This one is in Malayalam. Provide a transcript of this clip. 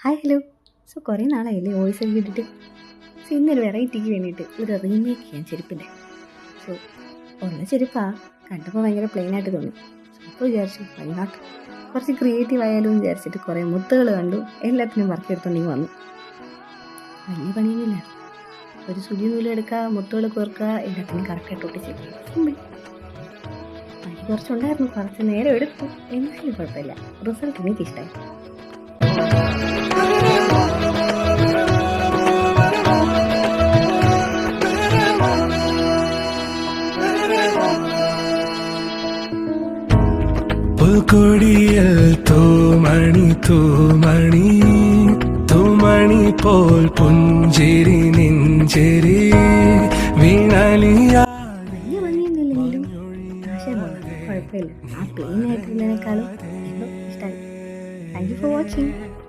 Hi hello. സോ കുറേ നാളായില്ലേ വോയിസ് ഒക്കെ ഇട്ടിട്ട്. സോ ഇന്നൊരു വെറൈറ്റിക്ക് വേണ്ടിയിട്ട് ഒരു റീമേക്ക് ചെയ്യാൻ ചെരുപ്പിൻ്റെ. സോ ഉള്ള ചെരുപ്പാ കണ്ടപ്പോൾ ഭയങ്കര പ്ലെയിനായിട്ട് തോന്നി. സോ അപ്പോൾ വിചാരിച്ചു വൈനാട്ട് കുറച്ച് ക്രിയേറ്റീവ് ആയാലും എന്ന് വിചാരിച്ചിട്ട് കുറേ മുത്തുകൾ കണ്ടു, എല്ലാത്തിനും വർക്ക് എടുത്തോണ്ടെങ്കിൽ വന്നു. വലിയ പണിയൊന്നുമില്ല, ഒരു സുചി നൂലെടുക്കുക, മുത്തുകൾ കോർക്കുക, എല്ലാത്തിനും കറക്റ്റായിട്ട് ഒട്ടിച്ച് സിമ്പിൾ. പണി കുറച്ചുണ്ടായിരുന്നു, കുറച്ച് നേരം എടുത്തു, എന്നാലും കുഴപ്പമില്ല. റിസൾട്ട് എനിക്കിഷ്ടമായി. പുൽക്കൊടിയിൽ തൂമണി തൂമണി തൂമണി പോൽ പുഞ്ചിരി നെഞ്ചിരി വീണലിയ വലിയ ഭംഗിയൊന്നുമില്ലെങ്കിലും കുഴപ്പമില്ല. ആ പ്ലെയിൻ ആയിട്ടുള്ളതിനേക്കാളും ഇഷ്ടമായി. Thank you for watching.